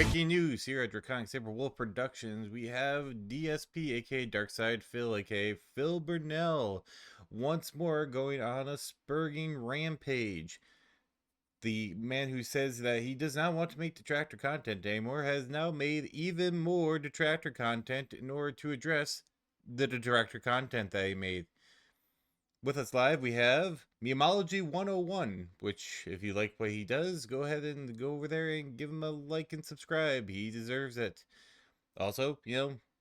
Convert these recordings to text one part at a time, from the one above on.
Breaking news here at Draconic Saber Wolf Productions. We have DSP, aka Darkside Phil, aka Phil Burnell, once more going on a spurging rampage. The man who says that he does not want to make detractor content anymore has now made even more detractor content in order to address the detractor content that he made. With us live, we have Memology 101, which, if you like what he does, go ahead and go over there and give him a like and subscribe. He deserves it. Also,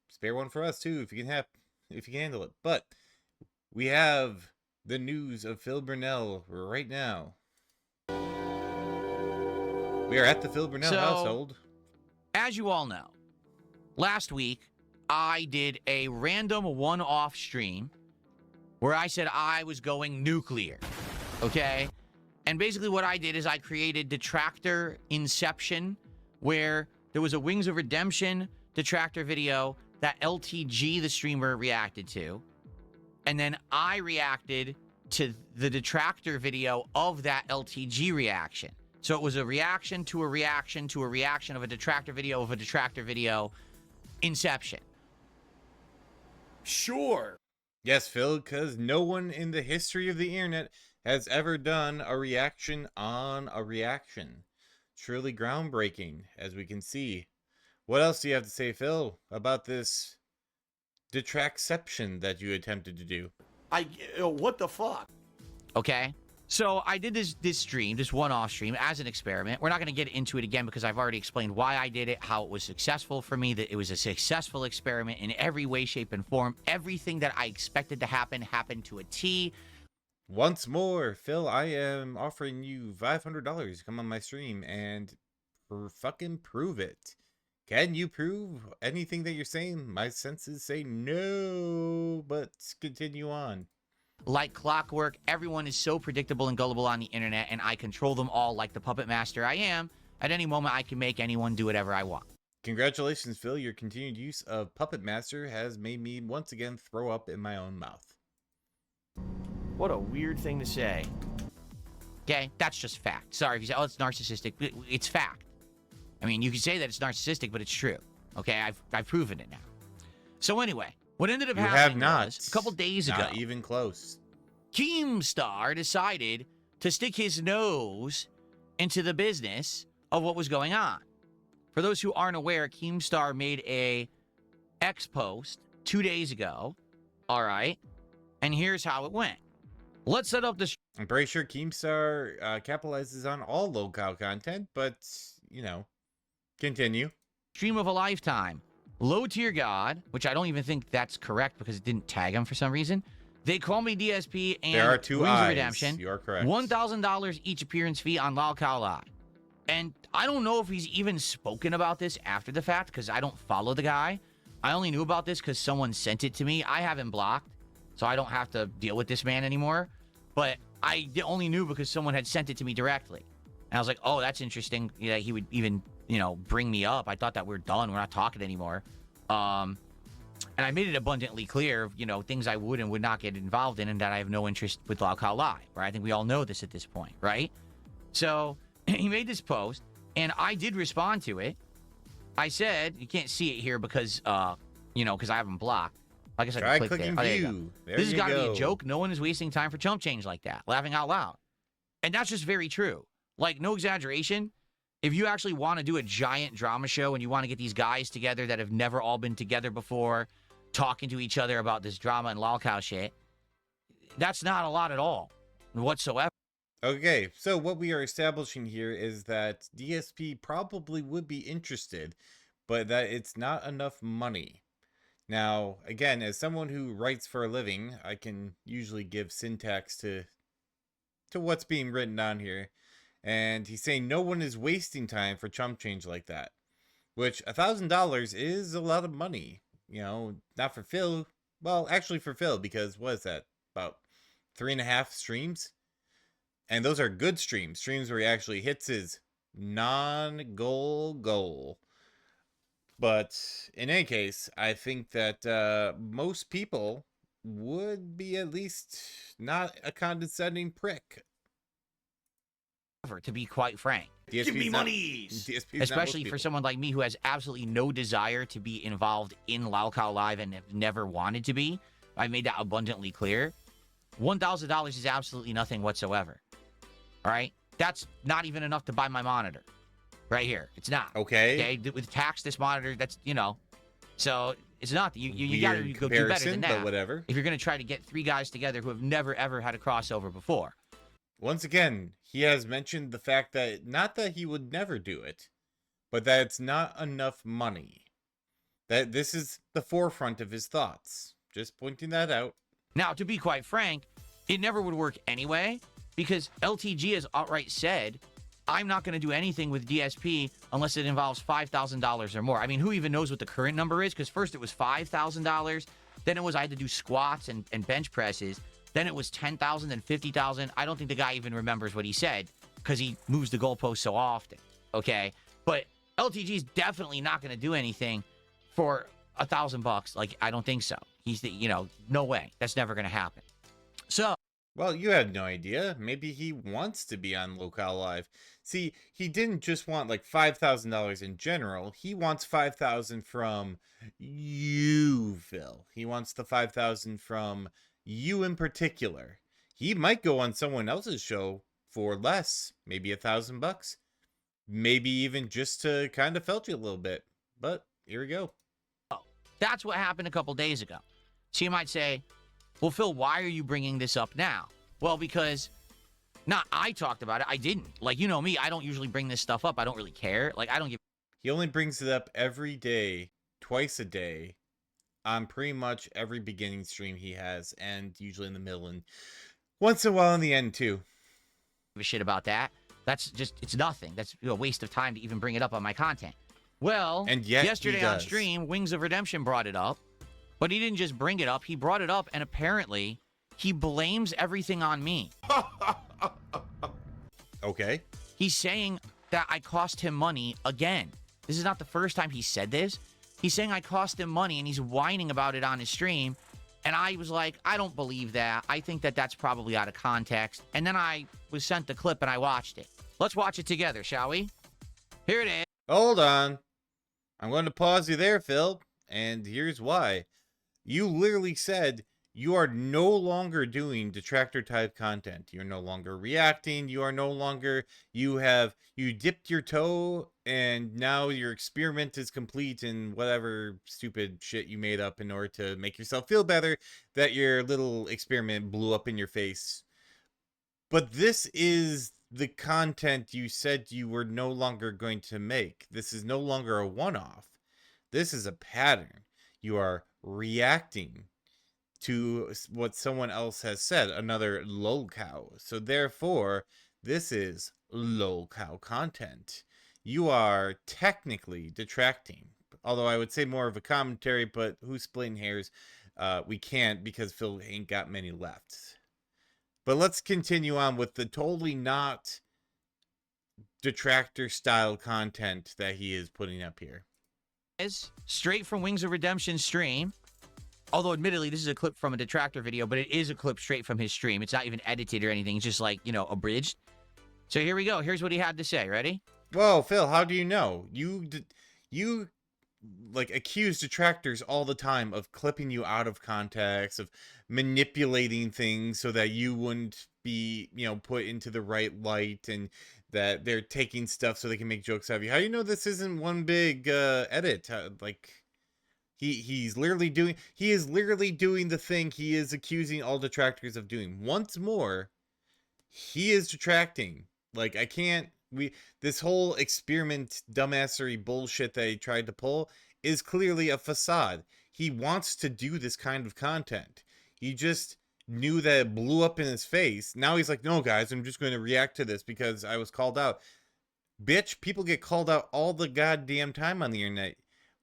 spare one for us too, if you can handle it. But we have the news of Phil Burnell right now. We are at the Phil Burnell household. As you all know, last week I did a random one-off stream where I said I was going nuclear, okay? And basically what I did is I created Detractor Inception, where there was a Wings of Redemption Detractor video that LTG, the streamer, reacted to. And then I reacted to the Detractor video of that LTG reaction. So it was a reaction to a reaction to a reaction of a Detractor video of a Detractor video. Inception. Sure. Yes, Phil, because no one in the history of the internet has ever done a reaction on a reaction. Truly groundbreaking, as we can see. What else do you have to say, Phil, about this detractception that you attempted to do? What the fuck? Okay? So I did this stream, this one-off stream, as an experiment. We're not going to get into it again because I've already explained why I did it, how it was successful for me, that it was a successful experiment in every way, shape, and form. Everything that I expected to happen happened to a T. Once more, Phil, I am offering you $500 to come on my stream and fucking prove it. Can you prove anything that you're saying? My senses say no, but continue on. Like clockwork, everyone is so predictable and gullible on the internet, and I control them all like the puppet master I am. At any moment, I can make anyone do whatever I want. Congratulations, Phil. Your continued use of Puppet Master has made me once again throw up in my own mouth. What a weird thing to say. Okay, that's just fact. Sorry if you say, oh, it's narcissistic. It's fact. I mean, you can say that it's narcissistic, but it's true. Okay, I've proven it now. So anyway, what ended up happening was, a couple days ago, not even close, Keemstar decided to stick his nose into the business of what was going on. For those who aren't aware, Keemstar made a X post 2 days ago. All right, and here's how it went. Let's set up this. I'm pretty sure Keemstar capitalizes on all low-cal content, but continue. Stream of a lifetime. Low tier god, which I don't even think that's correct because it didn't tag him for some reason. They call me DSP and there are two Wings of eyes. Redemption. You are correct. $1,000 each appearance fee on Lao Kao Lai. And I don't know if he's even spoken about this after the fact because I don't follow the guy. I only knew about this because someone sent it to me. I have him blocked, so I don't have to deal with this man anymore. But I only knew because someone had sent it to me directly. And I was like, oh, that's interesting. Yeah, he would even, bring me up. I thought that we're done. We're not talking anymore. And I made it abundantly clear, things I would and would not get involved in and that I have no interest with Lao Kao Lai, right? I think we all know this at this point, right? So he made this post, and I did respond to it. I said, you can't see it here because, because I have him blocked. I guess I can click there. Oh, there you go. This has got to be a joke. No one is wasting time for chump change like that. Laughing out loud. And that's just very true. Like, no exaggeration. If you actually want to do a giant drama show and you want to get these guys together that have never all been together before, talking to each other about this drama and Lao Kao shit, that's not a lot at all whatsoever. Okay, so what we are establishing here is that DSP probably would be interested, but that it's not enough money. Now, again, as someone who writes for a living, I can usually give syntax to what's being written on here. And he's saying no one is wasting time for chump change like that. Which, $1,000 is a lot of money. Not for Phil. Well, actually for Phil, because what is that? About 3.5 streams? And those are good streams. Streams where he actually hits his non-goal goal. But in any case, I think that most people would be at least not a condescending prick. to be quite frank. Give me monies. DSP Especially for someone like me who has absolutely no desire to be involved in Lolcow Live and have never wanted to be. I made that abundantly clear. $1,000 is absolutely nothing whatsoever. All right? That's not even enough to buy my monitor. Right here. It's not. Okay. With tax, this monitor, that's, so it's not. You got to go do better than that. But whatever. If you're going to try to get three guys together who have never, ever had a crossover before. Once again, he has mentioned the fact that, not that he would never do it, but that it's not enough money. That this is the forefront of his thoughts. Just pointing that out. Now, to be quite frank, it never would work anyway, because LTG has outright said, I'm not going to do anything with DSP unless it involves $5,000 or more. I mean, who even knows what the current number is? Because first it was $5,000, then it was I had to do squats and bench presses. Then it was 10,000 and 50,000. I don't think the guy even remembers what he said because he moves the goalpost so often. Okay, but LTG is definitely not going to do anything for $1,000. Like, I don't think so. He's no way. That's never going to happen. So, well, you had no idea. Maybe he wants to be on Lolcow Live. See, he didn't just want like $5,000 in general. He wants $5,000 from you, Phil. He wants the $5,000 from you in particular. He might go on someone else's show for less, maybe $1,000, maybe even just to kind of felt you a little bit. But here we go. That's what happened a couple days ago. So you might say, well, Phil, why are you bringing this up now? Well, because not I talked about it. I didn't. Like, you know me, I don't usually bring this stuff up. I don't really care. Like, I don't give. He only brings it up every day, twice a day, on pretty much every beginning stream he has, and usually in the middle, and once in a while in the end, too. A shit about that. That's just, it's nothing. That's a waste of time to even bring it up on my content. Well, and yet yesterday on stream, Wings of Redemption brought it up, but he didn't just bring it up. He brought it up, and apparently he blames everything on me. Okay. He's saying that I cost him money again. This is not the first time he said this. He's saying I cost him money, and he's whining about it on his stream. And I was like, I don't believe that. I think that that's probably out of context. And then I was sent the clip, and I watched it. Let's watch it together, shall we? Here it is. Hold on. I'm going to pause you there, Phil. And here's why. You literally said you are no longer doing detractor type content. You're no longer reacting. You are no longer, you dipped your toe and now your experiment is complete in whatever stupid shit you made up in order to make yourself feel better that your little experiment blew up in your face. But this is the content you said you were no longer going to make. This is no longer a one-off. This is a pattern. You are reacting to what someone else has said, another Lolcow. So therefore, this is Lolcow content. You are technically detracting. Although I would say more of a commentary, but who's splitting hairs? We can't because Phil ain't got many left. But let's continue on with the totally not detractor style content that he is putting up here. Is straight from Wings of Redemption stream. Although, admittedly, this is a clip from a detractor video, but it is a clip straight from his stream. It's not even edited or anything. It's just like, abridged. So here we go. Here's what he had to say. Ready? Whoa, Phil, how do you know? You like accuse detractors all the time of clipping you out of context, of manipulating things so that you wouldn't be, put into the right light, and that they're taking stuff so they can make jokes out of you. How do you know this isn't one big edit? He is literally doing the thing he is accusing all detractors of doing. Once more, he is detracting. Like, this whole experiment dumbassery bullshit that he tried to pull is clearly a facade. He wants to do this kind of content. He just knew that it blew up in his face. Now he's like, no, guys, I'm just going to react to this because I was called out. Bitch, people get called out all the goddamn time on the internet.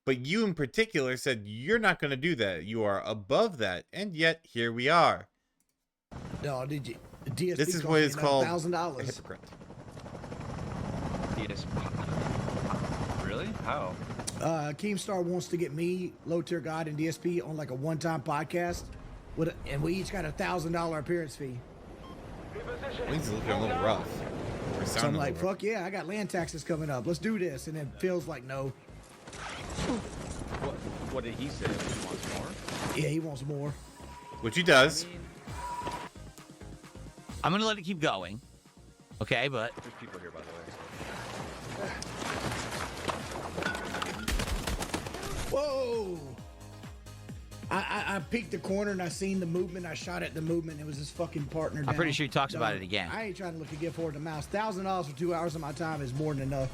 But you in particular said you're not going to do that. You are above that. And yet, here we are. No, did you? DSP this is what is called a $1,000. hypocrite. Really? How? Keemstar wants to get me, Low Tier God, and DSP on like a one-time podcast, and we each got $1,000 appearance fee. Wings is looking a little rough. the So sound I'm a like, little. fuck yeah, I got land taxes coming up. Let's do this. And then Phil's like, no. What did he say? He wants more? Yeah, he wants more. Which he does. I'm gonna let it keep going. Okay, but There's people here, by the way. Whoa! I peeked the corner and I seen the movement. I shot at the movement. It was his fucking partner. I'm pretty down. sure he talks about Dog, it again. I ain't trying to look a gift horse to mouse. $1,000 for 2 hours of my time is more than enough.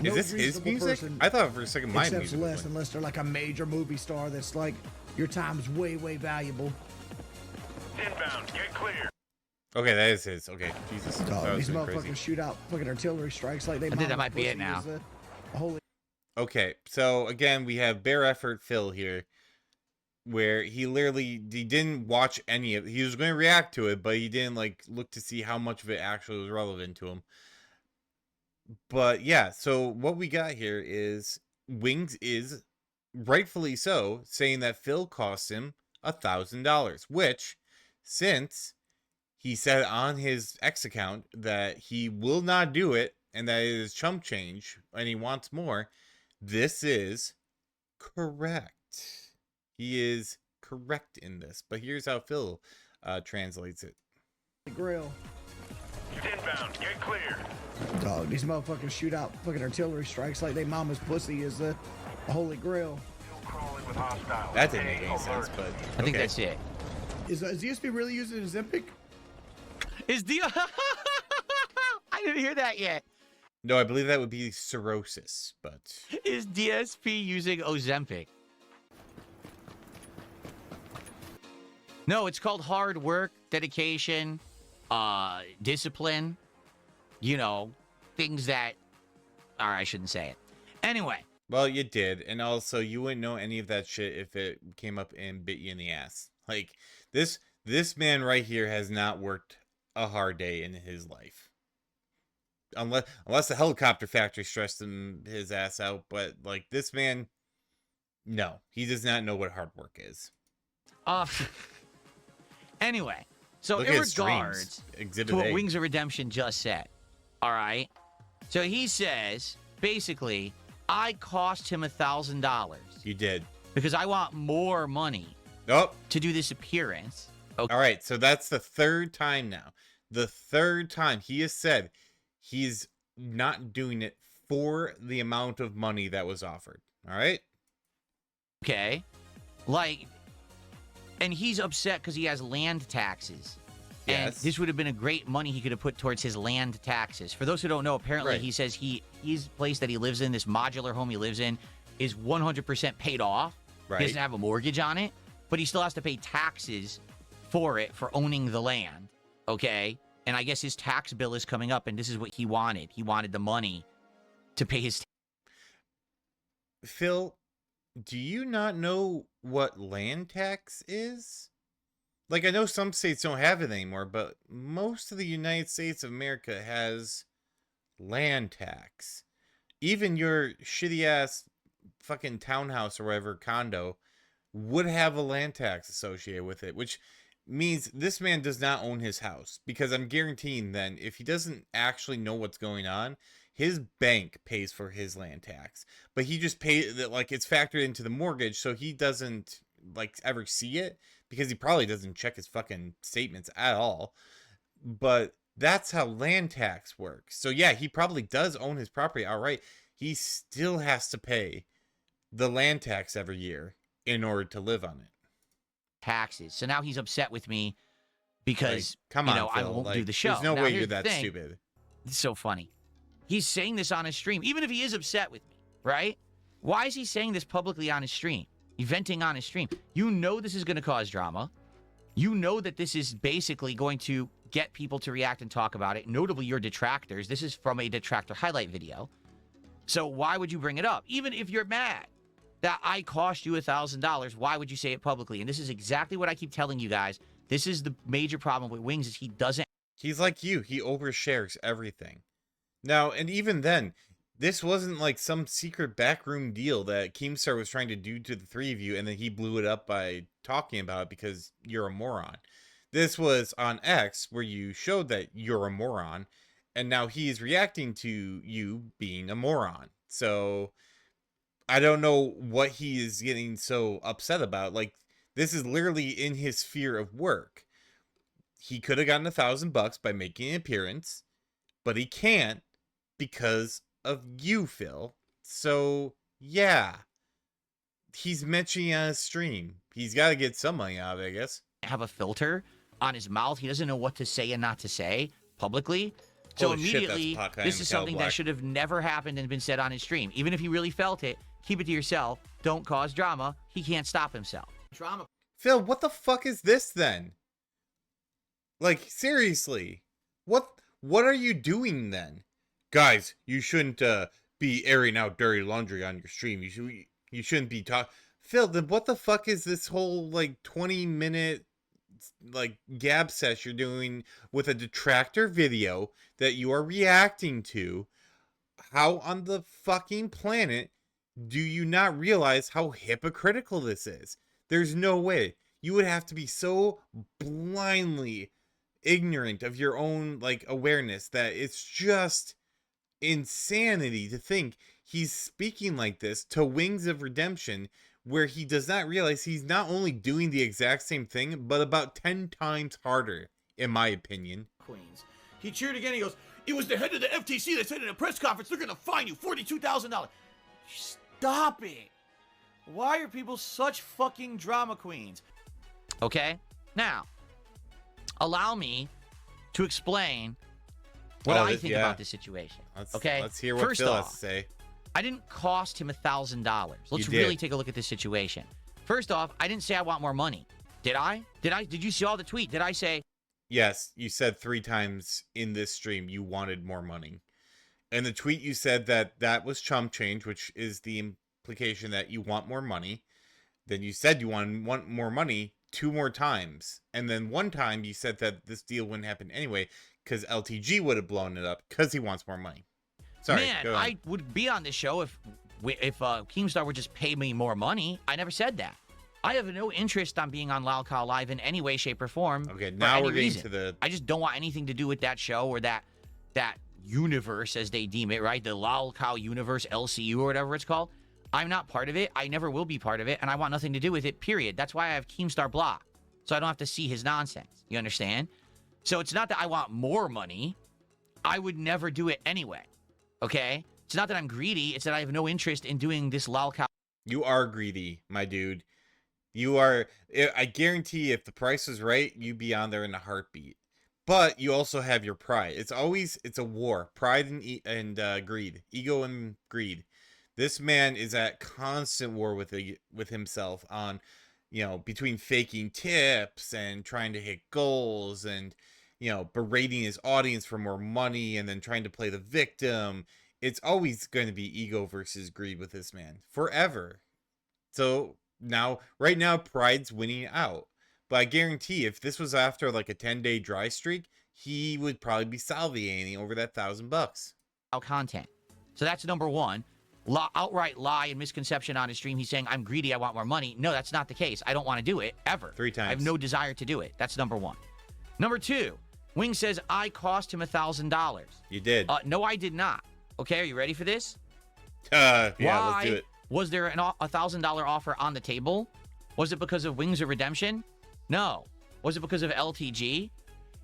Is this his reasonable music? person I thought for a second my accepts music was less playing. unless they're like a major movie star that's like your time's way valuable. Inbound, get clear. Okay, that is his. Okay, Jesus. Dog, That was these really motherfuckers crazy. shoot out fucking artillery strikes like they. I think that mama's might be it pussy now. is a holy. Okay, so again, we have bare effort Phil here, where he didn't watch any of. He was going to react to it, but he didn't like look to see how much of it actually was relevant to him. But yeah, so what we got here is Wings is rightfully so saying that Phil cost him $1,000, which since he said on his X account that he will not do it and that it is chump change and he wants more, this is correct. He is correct in this. But here's how Phil translates it. Grill. Inbound, get clear. Dog, these motherfuckers shoot out fucking artillery strikes like they mama's pussy is a holy grail. Still crawling with hostiles. That didn't make Stay any sense, alert. but I think okay. that's it. Is DSP really using Ozempic? Is the I didn't hear that yet. No, I believe that would be cirrhosis, but Is DSP using Ozempic? No, it's called hard work, dedication, discipline. You know, things that. All right, I shouldn't say it. Anyway, well, you did, and also you wouldn't know any of that shit if it came up and bit you in the ass. Like this man right here has not worked a hard day in his life, unless the helicopter factory stressed his ass out. But like this man, no, he does not know what hard work is. anyway, so Look in at his regards streams. Exhibit to what A. Wings of Redemption just said, all right. So he says basically, I cost him $1,000 You did. because I want more money Oh, to do this appearance. Okay. all right. So that's the third time now. The third time he has said he's not doing it for the amount of money that was offered. All right. Okay. Like, and he's upset because he has land taxes. And Yes. this would have been a great money he could have put towards his land taxes. For those who don't know, apparently Right. he says his place that he lives in, this modular home he lives in, is 100% paid off. Right. He doesn't have a mortgage on it, but he still has to pay taxes for it for owning the land. Okay. And I guess his tax bill is coming up, and this is what he wanted. He wanted the money to pay his. Phil, do you not know what land tax is? Like, I know some states don't have it anymore, but most of the United States of America has land tax. Even your shitty ass fucking townhouse or whatever condo would have a land tax associated with it, which means this man does not own his house, because I'm guaranteeing then if he doesn't actually know what's going on, his bank pays for his land tax, but he just pays that, like it's factored into the mortgage, so he doesn't like ever see it because he probably doesn't check his fucking statements at all. But that's how land tax works. So yeah, he probably does own his property outright. He still has to pay the land tax every year in order to live on it. Taxes. So now he's upset with me because Like, come you on, know, I Phil. won't Like, do the show. There's no Now, way here's you're the that thing. stupid. It's so funny. He's saying this on his stream, even if he is upset with me, right? Why is he saying this publicly on his stream? Venting on his stream. You know this is going to cause drama. You know that this is basically going to get people to react and talk about it, notably your detractors. This is from a detractor highlight video. So why would you bring it up? Even if you're mad that I cost you $1,000, why would you say it publicly? And this is exactly what I keep telling you guys. This is the major problem with Wings is he doesn't. He's like you. He overshares everything. Now, and even then, this wasn't like some secret backroom deal that Keemstar was trying to do to the three of you, and then he blew it up by talking about it because you're a moron. This was on X where you showed that you're a moron, and now he's reacting to you being a moron. So I don't know what he is getting so upset about. Like, this is literally in his sphere of work. He could have gotten $1,000 by making an appearance, but he can't because of you, Phil. So yeah, he's mentioning on his stream. He's got to get some money out of it, I guess. Have a filter on his mouth. He doesn't know what to say and not to say publicly. So Holy shit, that's immediately, hot guy this in is Cal something Black. that should have never happened and been said on his stream. Even if he really felt it, keep it to yourself. Don't cause drama. He can't stop himself. Drama. Phil, what the fuck is this then? Like, seriously, what are you doing then? Guys, you shouldn't be airing out dirty laundry on your stream. You shouldn't be talking. Phil, then what the fuck is this whole like 20-minute like gab sesh you're doing with a detractor video that you are reacting to? How on the fucking planet do you not realize how hypocritical this is? There's no way. You would have to be so blindly ignorant of your own like awareness that it's just insanity to think he's speaking like this to Wings of Redemption, where he does not realize he's not only doing the exact same thing, but about 10 times harder, in my opinion. Queens. He cheered again. He goes, "It was the head of the FTC that said in a press conference they're going to fine you $42,000. Stop it. Why are people such fucking drama queens? Okay? Now, allow me to explain what Oh, I this- think yeah. about this situation. Okay? Let's hear what First Phil off, has to say. I didn't cost him $1,000. Let's You really did. take a look at this situation. First off, I didn't say I want more money. Did I? Did you see all the tweet? Did I say, Yes, you said 3 times in this stream you wanted more money. In the tweet, you said that was chump change, which is the implication that you want more money. Then you said you want more money 2 more times. And then one time you said that this deal wouldn't happen anyway because LTG would have blown it up because he wants more money. Sorry, man, go on. I would be on this show if Keemstar would just pay me more money. I never said that. I have no interest on being on Loud Call Live in any way, shape, or form. Okay, for now any we're getting reason. to the... I just don't want anything to do with that show or that universe, as they deem it, right? The Loud Cow universe, LCU, or whatever it's called. I'm not part of it. I never will be part of it, and I want nothing to do with it, period. That's why I have Keemstar blocked, so I don't have to see his nonsense. You understand? So it's not that I want more money. I would never do it anyway, okay? It's not that I'm greedy. It's that I have no interest in doing this Loud Cow. You are greedy, my dude. You are... I guarantee if the price was right, you'd be on there in a heartbeat. But you also have your pride. It's a war. Pride and greed. Ego and greed. This man is at constant war with himself on, between faking tips and trying to hit goals and, berating his audience for more money and then trying to play the victim. It's always going to be ego versus greed with this man. Forever. So right now, pride's winning out. But I guarantee if this was after like a 10-day dry streak, he would probably be salviating over that $1,000. Content. So that's number one. Outright lie and misconception on his stream. He's saying, I'm greedy, I want more money. No, that's not the case. I don't want to do it, ever. 3 times. I have no desire to do it. That's number one. Number two, Wing says, I cost him $1,000. You did. No, I did not. Okay, are you ready for this? Yeah, Why let's do it. was there a $1,000 offer on the table? Was it because of Wings of Redemption? No. Was it because of LTG?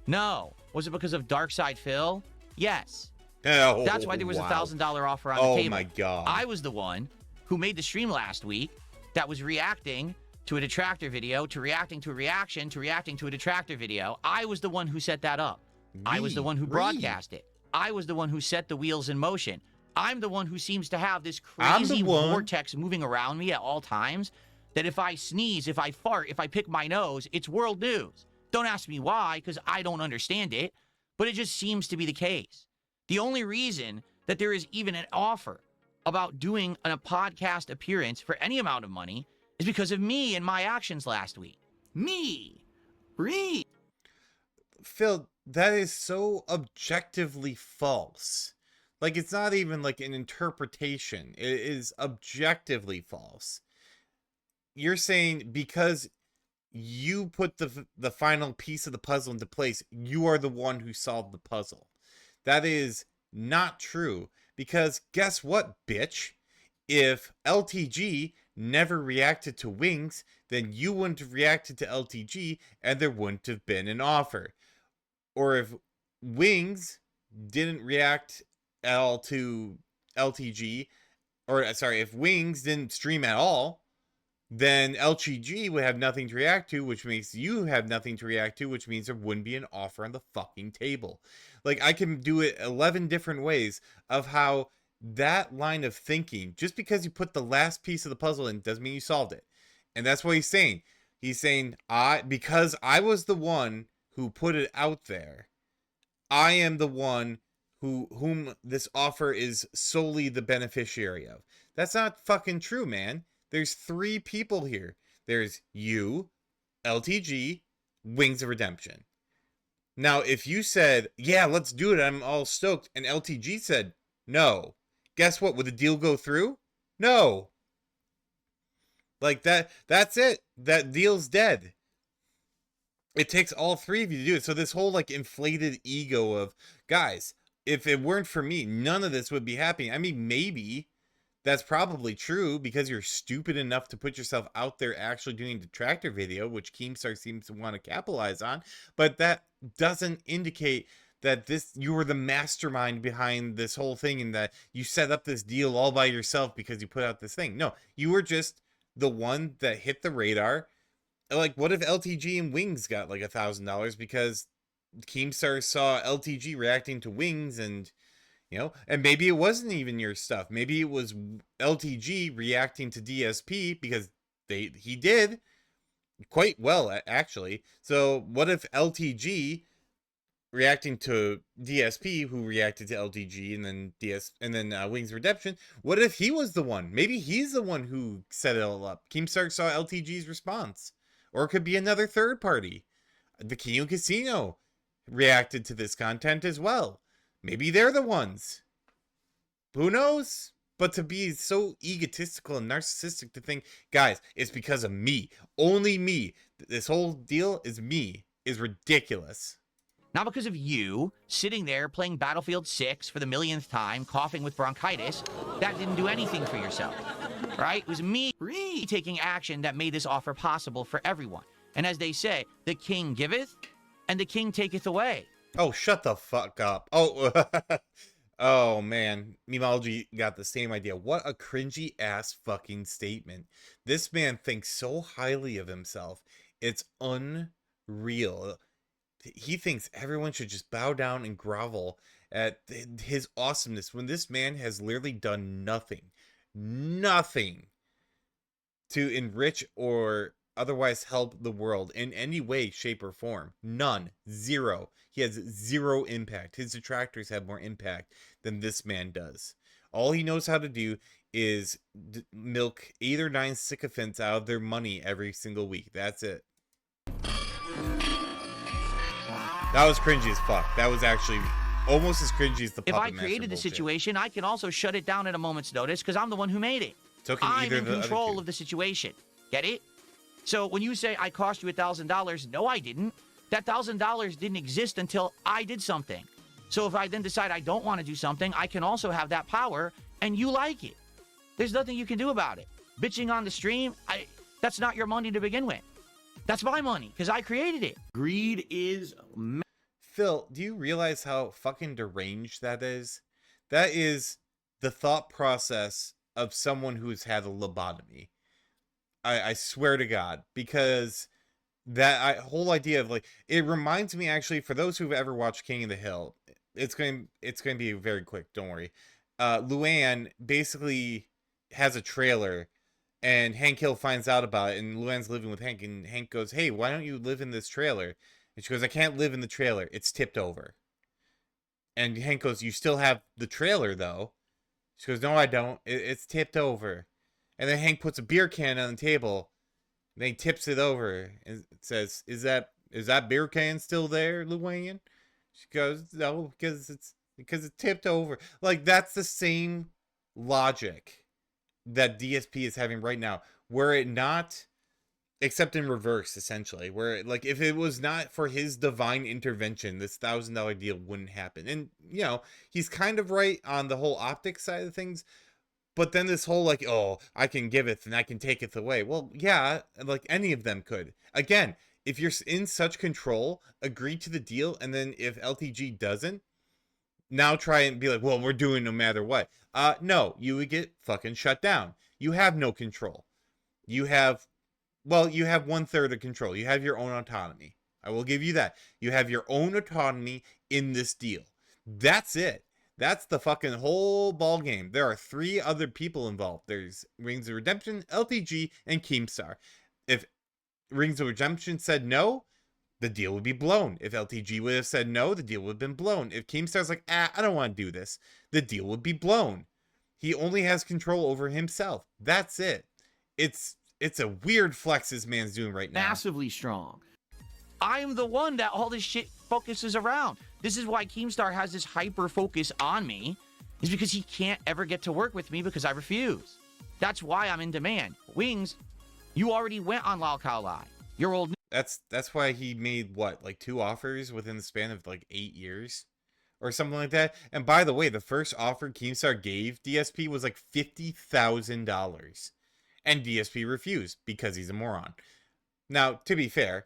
No. Was it because of Darkside Phil? Yes. Oh, That's why there was a wow. $1,000 offer on the Oh table. my god. I was the one who made the stream last week that was reacting to a detractor video, to reacting to a reaction, to reacting to a detractor video. I was the one who set that up. I was the one who broadcast it. I was the one who set the wheels in motion. I'm the one who seems to have this I'm the crazy one. vortex moving around me at all times that if I sneeze, if I fart, if I pick my nose, it's world news. Don't ask me why, because I don't understand it, but it just seems to be the case. The only reason that there is even an offer about doing a podcast appearance for any amount of money is because of me and my actions last week. Me. Reed. Phil, that is so objectively false. Like, it's not even like an interpretation. It is objectively false. You're saying because you put the final piece of the puzzle into place. You are the one who solved the puzzle. That is not true, because guess what, bitch? If LTG never reacted to Wings, then you wouldn't have reacted to LTG and there wouldn't have been an offer. Or if Wings didn't react at all to LTG, or sorry, if Wings didn't stream at all, then LTG would have nothing to react to, which makes you have nothing to react to, which means there wouldn't be an offer on the fucking table. Like, I can do it 11 different ways of how that line of thinking, just because you put the last piece of the puzzle in, doesn't mean you solved it. And that's what he's saying. He's saying, because I was the one who put it out there, I am the one whom this offer is solely the beneficiary of. That's not fucking true, man. There's 3 people here. There's you, LTG, Wings of Redemption. Now, if you said, yeah, let's do it, I'm all stoked, and LTG said, no, guess what? Would the deal go through? No. Like, that's it. That deal's dead. It takes all 3 of you to do it. So this whole, like, inflated ego of, guys, if it weren't for me, none of this would be happening. I mean, maybe that's probably true because you're stupid enough to put yourself out there actually doing detractor video, which Keemstar seems to want to capitalize on. But that doesn't indicate that you were the mastermind behind this whole thing and that you set up this deal all by yourself because you put out this thing. No, you were just the one that hit the radar. Like, what if LTG and Wings got like $1,000 because Keemstar saw LTG reacting to Wings, and and maybe it wasn't even your stuff. Maybe it was LTG reacting to DSP because he did quite well, actually. So what if LTG reacting to DSP, who reacted to LTG, and then Wings Redemption? What if he was the one? Maybe he's the one who set it all up. Keemstar saw LTG's response, or it could be another third party. The Kino Casino reacted to this content as well. Maybe they're the ones. Who knows? But to be so egotistical and narcissistic to think, guys, it's because of me. Only me. This whole deal is me. Is ridiculous. Not because of you sitting there playing Battlefield 6 for the millionth time, coughing with bronchitis. That didn't do anything for yourself, right? It was me taking action that made this offer possible for everyone. And as they say, the king giveth and the king taketh away. Oh, shut the fuck up. Oh, oh man. Memeology got the same idea. What a cringy ass fucking statement. This man thinks so highly of himself. It's unreal. He thinks everyone should just bow down and grovel at his awesomeness when this man has literally done nothing to enrich or otherwise help the world in any way, shape, or form. None. Zero. He has zero impact. His detractors have more impact than this man does. All he knows how to do is milk 8 or 9 sycophants out of their money every single week. That's it. That was cringy as fuck. That was actually almost as cringy as the If Puppet I created the Master bullshit. situation, I can also shut it down at a moment's notice because I'm the one who made it. So can I'm either in of the other control two. of the situation. Get it? So when you say I cost you $1,000, no, I didn't. That $1,000 didn't exist until I did something. So if I then decide I don't want to do something, I can also have that power, and you like it. There's nothing you can do about it. Bitching on the stream, that's not your money to begin with. That's my money, because I created it. Greed is Phil, do you realize how fucking deranged that is? That is the thought process of someone who's had a lobotomy. I swear to God, because that whole idea of like, it reminds me actually, for those who've ever watched King of the Hill, it's going to be very quick, don't worry. Luann basically has a trailer and Hank Hill finds out about it, and Luann's living with Hank, and Hank goes, hey, why don't you live in this trailer? And she goes, I can't live in the trailer. It's tipped over. And Hank goes, you still have the trailer, though. She goes, no, I don't. It's tipped over. And then Hank puts a beer can on the table. And then he tips it over and says, is that beer can still there, Luann? She goes, no, because it's tipped over. Like, that's the same logic that DSP is having right now. Were it not except in reverse, essentially, where like if it was not for his divine intervention, this $1,000 deal wouldn't happen. And he's kind of right on the whole optics side of things. But then this whole like, oh, I can give it and I can take it away. Well, yeah, like any of them could. Again, if you're in such control, agree to the deal, and then if LTG doesn't, now try and be like, well, we're doing no matter what. No, you would get fucking shut down. You have no control. You have 1/3 of control. You have your own autonomy. I will give you that. You have your own autonomy in this deal. That's it. That's the fucking whole ball game. There are 3 other people involved. There's Rings of Redemption, LTG, and Keemstar. If Rings of Redemption said no, the deal would be blown. If LTG would have said no, the deal would have been blown. If Keemstar's like, I don't want to do this, the deal would be blown. He only has control over himself. That's it. It's a weird flex this man's doing right now. Massively strong. I am the one that all this shit focuses around. This is why Keemstar has this hyper focus on me, is because he can't ever get to work with me because I refuse. That's why I'm in demand. Wings, you already went on Lao Khao Lai. Your old... That's why he made what, like 2 offers within the span of like 8 years or something like that. And by the way, the first offer Keemstar gave DSP was like $50,000, and DSP refused because he's a moron. Now, to be fair,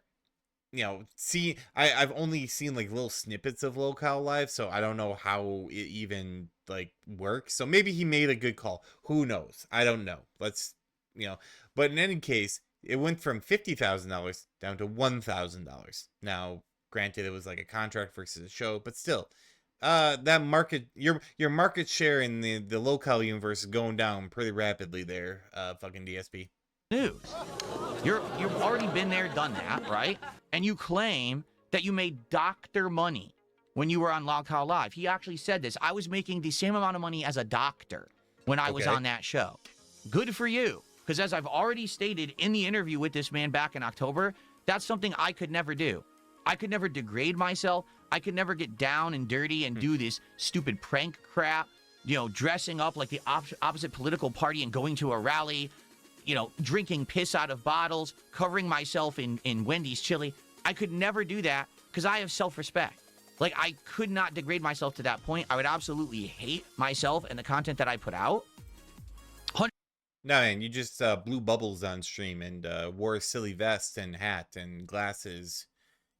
I've only seen like little snippets of Locale Live, so I don't know how it even like works. So maybe he made a good call. Who knows? I don't know. But in any case, it went from $50,000 down to $1,000. Now, granted, it was like a contract versus a show, but still, that market, your market share in the locale universe is going down pretty rapidly there, fucking DSP. News. You've already been there, done that, right? And you claim that you made doctor money when you were on Lao Khao Live. He actually said this. I was making the same amount of money as a doctor when I was on that show. Good for you. Because as I've already stated in the interview with this man back in October, that's something I could never do. I could never degrade myself. I could never get down and dirty and do this stupid prank crap, dressing up like the opposite political party and going to a rally, drinking piss out of bottles, covering myself in Wendy's chili. I could never do that because I have self-respect. Like, I could not degrade myself to that point. I would absolutely hate myself and the content that I put out. No, man, you just blew bubbles on stream and wore a silly vest and hat and glasses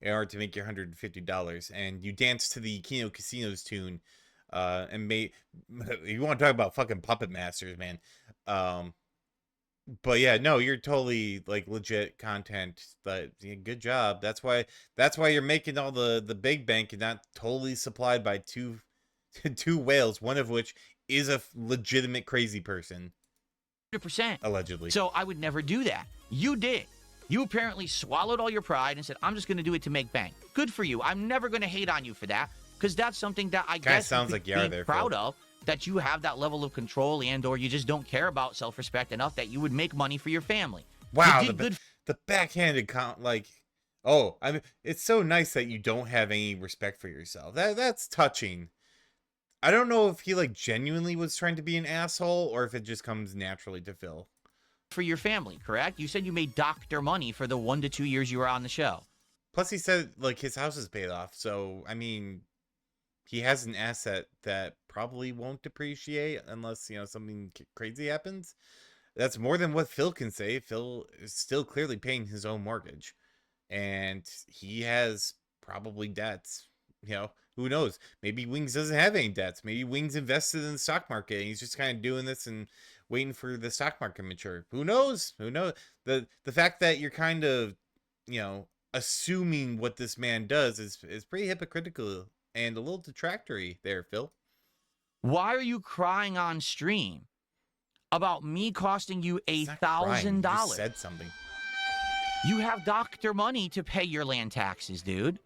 in order to make your $150. And you danced to the Kino Casinos tune and made... You want to talk about fucking puppet masters, man. But yeah, no, you're totally like legit content. But yeah, good job. That's why you're making all the big bank and not totally supplied by two whales, one of which is a legitimate crazy person. 100%. Allegedly. So I would never do that. You did. You apparently swallowed all your pride and said, I'm just going to do it to make bank. Good for you. I'm never going to hate on you for that, because that's something that I guess sounds like you are there, proud of, that you have that level of control and or you just don't care about self-respect enough that you would make money for your family. Wow, the backhanded I mean, it's so nice that you don't have any respect for yourself. That's touching. I don't know if he like genuinely was trying to be an asshole or if it just comes naturally to Phil. For your family, correct? You said you made doctor money for the 1 to 2 years you were on the show. Plus he said like his house is paid off. So, I mean, he has an asset that probably won't depreciate unless, something crazy happens. That's more than what Phil can say. Phil is still clearly paying his own mortgage. And he has probably debts. Who knows? Maybe Wings doesn't have any debts. Maybe Wings invested in the stock market and he's just kind of doing this and waiting for the stock market to mature. Who knows? Who knows? The fact that you're kind of, assuming what this man does is pretty hypocritical and a little detractory there, Phil. Why are you crying on stream about me costing you $1,000? You said something. You have doctor money to pay your land taxes, dude.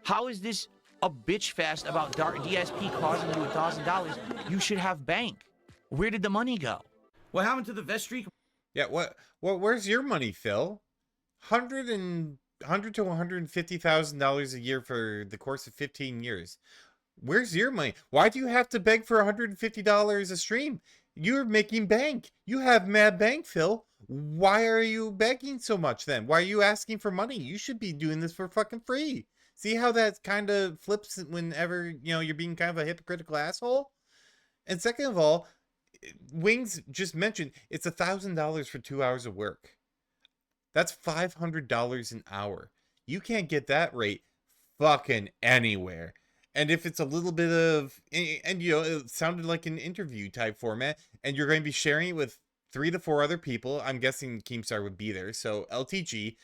How is this a bitch fest about DSP costing you $1,000? You should have bank. Where did the money go? What happened to the vest streak? Yeah, where's your money, Phil? $100 to $150,000 a year for the course of 15 years. Where's your money? Why do you have to beg for $150 a stream? You're making bank. You have mad bank, Phil. Why are you begging so much then? Why are you asking for money? You should be doing this for fucking free. See how that kind of flips whenever, you're being kind of a hypocritical asshole? And second of all, Wings just mentioned it's $1,000 for 2 hours of work. That's $500 an hour. You can't get that rate fucking anywhere. And if it's a little bit of, and it sounded like an interview type format, and you're going to be sharing it with 3 to 4 other people, I'm guessing Keemstar would be there. So LTG,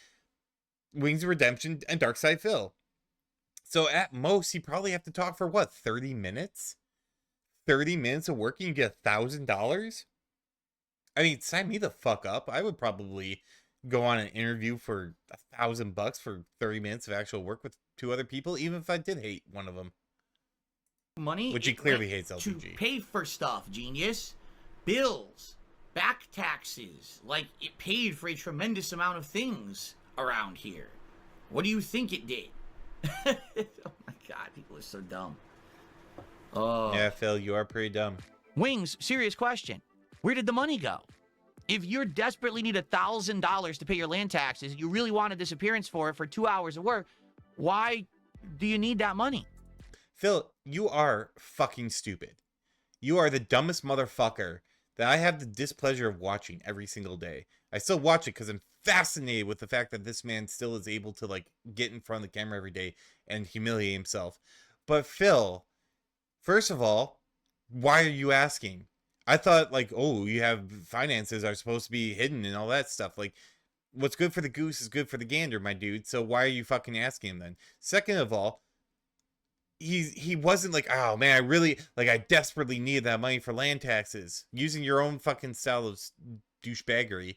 Wings of Redemption, and Darkside Phil. So at most, you probably have to talk for what, 30 minutes? 30 minutes of work and you get $1,000? I mean, sign me the fuck up. I would probably go on an interview for $1,000 for 30 minutes of actual work with 2 other people, even if I did hate one of them. Money, Which he clearly hates to LTG. pay for stuff, genius. Bills, back taxes. Like, it paid for a tremendous amount of things around here. What do you think it did? Oh my god, people are so dumb. Oh. Yeah, Phil, you are pretty dumb. Wings, serious question. Where did the money go? If you desperately need $1,000 to pay your land taxes, you really want a disappearance for 2 hours of work, why do you need that money? Phil, you are fucking stupid. You are the dumbest motherfucker that I have the displeasure of watching every single day. I still watch it because I'm fascinated with the fact that this man still is able to, like, get in front of the camera every day and humiliate himself. But Phil, first of all, why are you asking? I thought, like, oh, you have finances are supposed to be hidden and all that stuff. Like, what's good for the goose is good for the gander, my dude. So why are you fucking asking him then? Second of all, he wasn't like, oh man, I desperately need that money for land taxes, using your own fucking style of douchebaggery.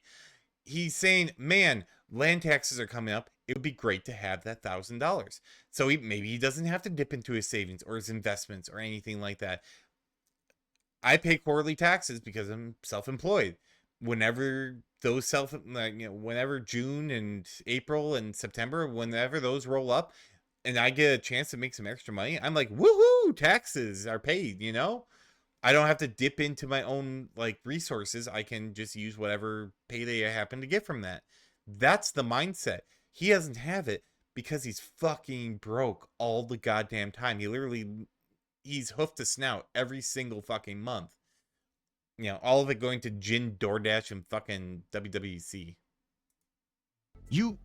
He's saying, man, land taxes are coming up. It would be great to have that $1,000. So maybe he doesn't have to dip into his savings or his investments or anything like that. I pay quarterly taxes because I'm self-employed. Whenever those whenever June and April and September, whenever those roll up, and I get a chance to make some extra money, I'm like, woohoo, taxes are paid, I don't have to dip into my own, like, resources. I can just use whatever payday I happen to get from that. That's the mindset. He doesn't have it because he's fucking broke all the goddamn time. He's hoofed to snout every single fucking month. All of it going to Jin, DoorDash, and fucking WWC. You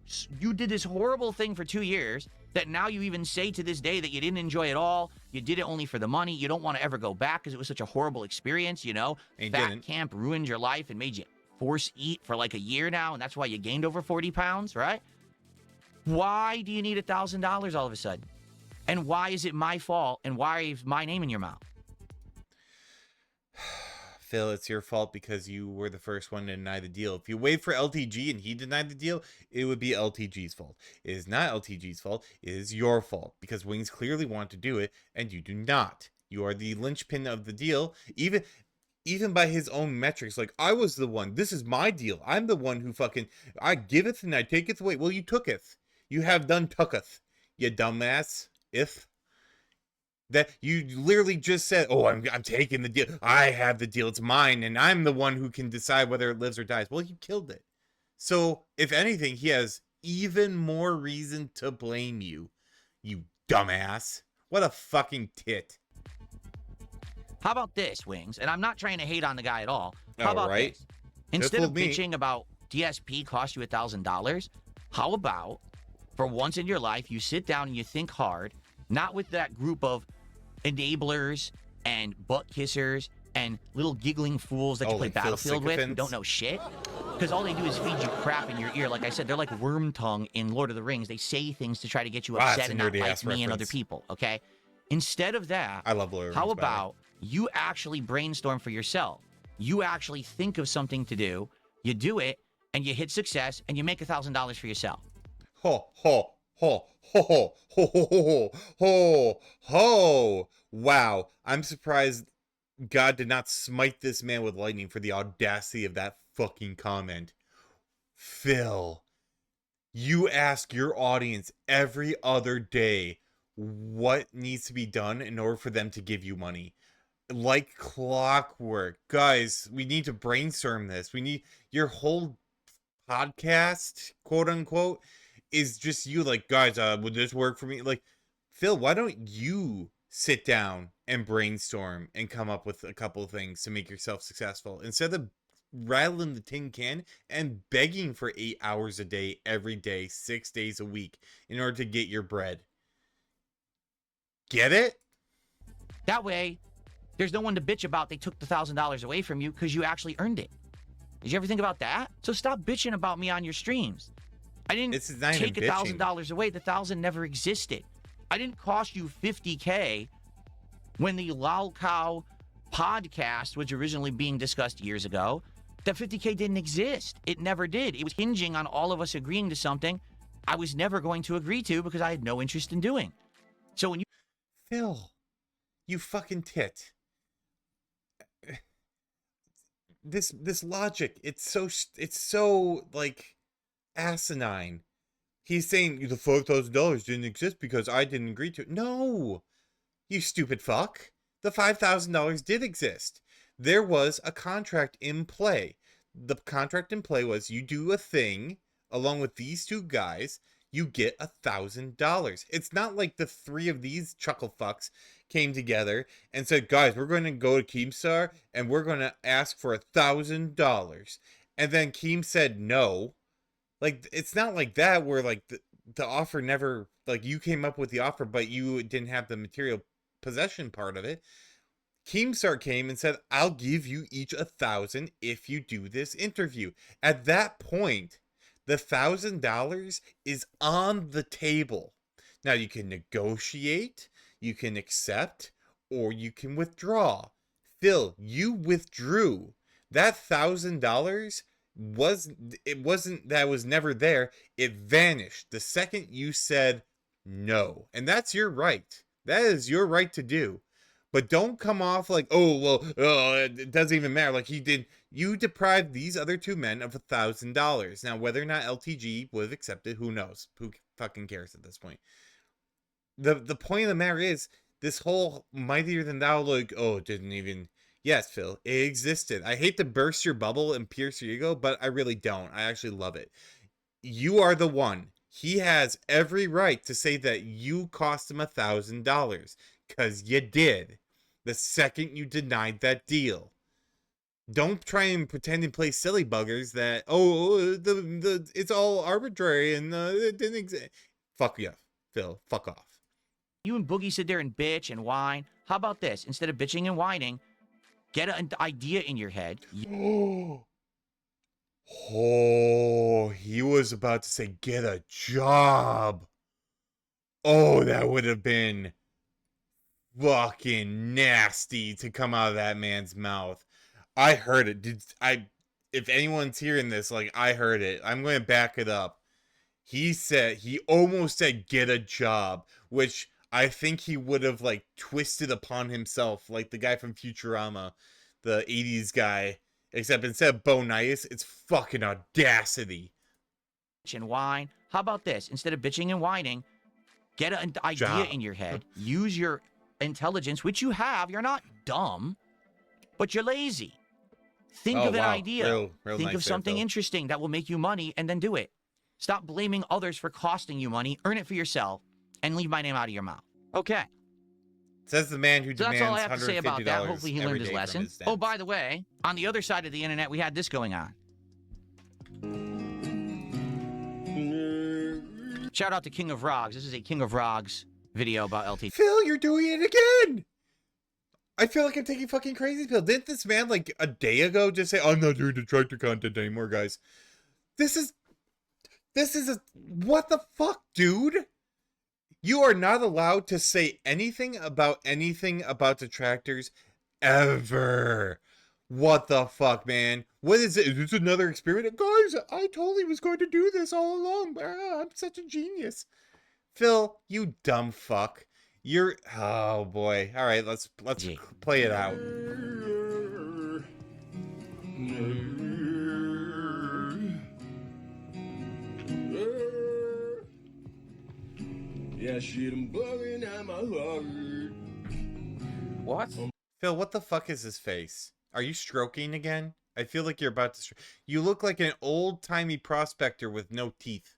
did this horrible thing for 2 years that now you even say to this day that you didn't enjoy at all. You did it only for the money. You don't want to ever go back because it was such a horrible experience, Fat camp ruined your life and made you force eat for like a year now, and that's why you gained over 40 pounds, right? Why do you need $1,000 all of a sudden? And why is it my fault? And why is my name in your mouth? Phil, it's your fault because you were the first one to deny the deal. If you wait for LTG and he denied the deal, it would be LTG's fault. It is not LTG's fault. It is your fault because Wings clearly want to do it and you do not. You are the linchpin of the deal. Even by his own metrics, like, I was the one. This is my deal. I'm the one who I giveth and I taketh away. Well, you tooketh. You have done tooketh, you dumbass. That you literally just said, oh, I'm taking the deal. I have the deal. It's mine. And I'm the one who can decide whether it lives or dies. Well, you killed it. So if anything, he has even more reason to blame you. You dumbass. What a fucking tit. How about this, Wings? And I'm not trying to hate on the guy at all. How about right. this? Instead of bitching about DSP cost you $1,000, how about for once in your life, you sit down and you think hard, not with that group of enablers and butt kissers and little giggling fools that you play Battlefield with who don't know shit. Because all they do is feed you crap in your ear. Like I said, they're like worm tongue in Lord of the Rings. They say things to try to get you upset and not like me and other people, okay? Instead of that, I love Lord of the Rings, how about you actually brainstorm for yourself? You actually think of something to do, you do it, and you hit success, and you make $1,000 for yourself. Ho, ho, ho, ho, ho, ho, ho, ho, ho. Wow. I'm surprised God did not smite this man with lightning for the audacity of that fucking comment. Phil, you ask your audience every other day what needs to be done in order for them to give you money. Like clockwork. Guys, we need to brainstorm this. We need your whole podcast, quote unquote, is just you like, guys, would this work for me? Like, Phil, why don't you sit down and brainstorm and come up with a couple of things to make yourself successful instead of rattling the tin can and begging for 8 hours a day, every day, 6 days a week in order to get your bread? Get it? That way, there's no one to bitch about they took the $1,000 away from you because you actually earned it. Did you ever think about that? So stop bitching about me on your streams. I didn't This is not take even bitching. $1,000 away. The 1,000 never existed. I didn't cost you $50K when the Lol Cow podcast was originally being discussed years ago. That $50K didn't exist. It never did. It was hinging on all of us agreeing to something I was never going to agree to because I had no interest in doing. So when you Phil, you fucking tit. This logic, it's so like asinine. He's saying the $5,000 didn't exist because I didn't agree to it. No, you stupid fuck. The $5,000 did exist. There was a contract in play. The contract in play was you do a thing along with these two guys, you get $1,000. It's not like the three of these chuckle fucks came together and said, guys, we're going to go to Keemstar and we're going to ask for $1,000. And then Keem said no. Like, it's not like that where like the offer never, like, you came up with the offer, but you didn't have the material possession part of it. Keemstar came and said, I'll give you each 1,000 if you do this interview. At that point, the $1,000 is on the table. Now you can negotiate, you can accept, or you can withdraw. Phil, you withdrew. That $1,000 wasn't that it was never there. It vanished the second you said no. And that's your right. That is your right to do. But don't come off like, oh, well, it doesn't even matter. Like he did. You deprived these other two men of $1,000. Now, whether or not LTG would have accepted, who knows? Who fucking cares at this point? The point of the matter is, this whole mightier than thou, like, oh, it didn't even... Yes, Phil, it existed. I hate to burst your bubble and pierce your ego, but I really don't. I actually love it. You are the one. He has every right to say that you cost him $1,000. Because you did. The second you denied that deal. Don't try and pretend and play silly buggers that, oh, it's all arbitrary and it didn't exist. Fuck you, Phil. Fuck off. You and Boogie sit there and bitch and whine. How about this? Instead of bitching and whining, get an idea in your head. Oh, he was about to say, get a job. Oh, that would have been fucking nasty to come out of that man's mouth. I heard it. If anyone's hearing this, like, I heard it. I'm going to back it up. He almost said, get a job, which I think he would have, like, twisted upon himself, like the guy from Futurama, the 80s guy, except instead of bonitis, it's fucking audacity. Bitch and whine. How about this? Instead of bitching and whining, get an idea in your head. Use your intelligence, which you have. You're not dumb, but you're lazy. Think of an idea. Real Think nice of something there, interesting that will make you money and then do it. Stop blaming others for costing you money. Earn it for yourself and leave my name out of your mouth. Okay. Says the man who So demands that's all I have to say about that. Hopefully he learned his every day from lesson. his dad. Oh, by the way, on the other side of the internet, we had this going on. Shout out to King of Rogs. This is a King of Rogs video about LT. Phil, you're doing it again! I feel like I'm taking fucking crazy pill. Didn't this man, like, a day ago just say, I'm not doing detractor content anymore, guys? This is what the fuck, dude? You are not allowed to say anything about detractors ever. What the fuck, man? What is it? Is this another experiment? Guys, I totally was going to do this all along. I'm such a genius. Phil, you dumb fuck. You're... Oh, boy. All right, let's play it out. Yeah, shit, I'm bugging at my heart. What? Phil, what the fuck is his face? Are you stroking again? I feel like you're about to. You look like an old-timey prospector with no teeth.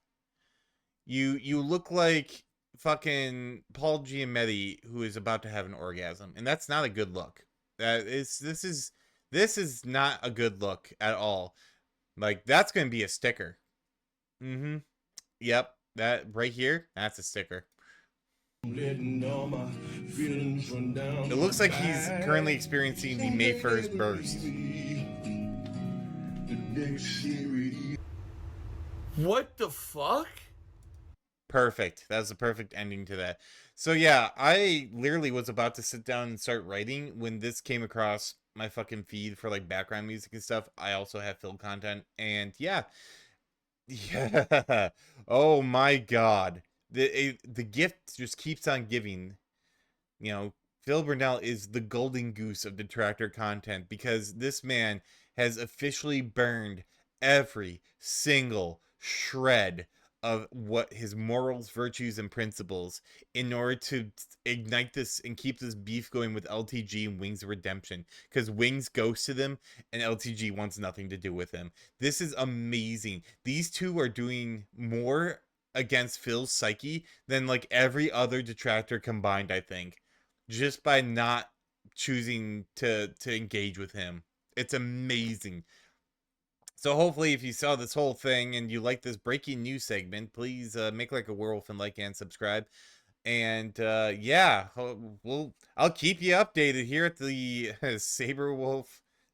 You look like fucking Paul Giamatti who is about to have an orgasm, and that's not a good look. This is not a good look at all. Like, that's gonna be a sticker. Mm-hmm. Yep, that right here, that's a sticker. It looks like he's currently experiencing the May 1st burst. What the fuck? Perfect. That was the perfect ending to that. So yeah, I literally was about to sit down and start writing when this came across my fucking feed for like background music and stuff. I also have Phil content, and yeah. Yeah. Oh my god. The gift just keeps on giving. You know, Phil Burnell is the golden goose of detractor content because this man has officially burned every single shred of what his morals, virtues, and principles in order to ignite this and keep this beef going with LTG and Wings of Redemption, because Wings ghosted him and LTG wants nothing to do with him. This is amazing. These two are doing more against Phil's psyche than like every other detractor combined, I think, just by not choosing to engage with him. It's amazing. So hopefully if you saw this whole thing and you like this breaking news segment, please make like a werewolf and like and subscribe. And yeah, I'll keep you updated here at the Saberwolf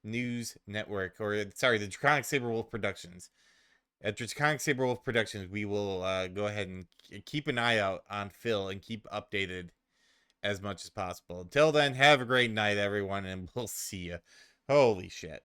News Network, or sorry, the Draconic Saberwolf Productions. At Draconic Saberwolf Productions, we will go ahead and keep an eye out on Phil and keep updated as much as possible. Until then, have a great night, everyone, and we'll see you. Holy shit.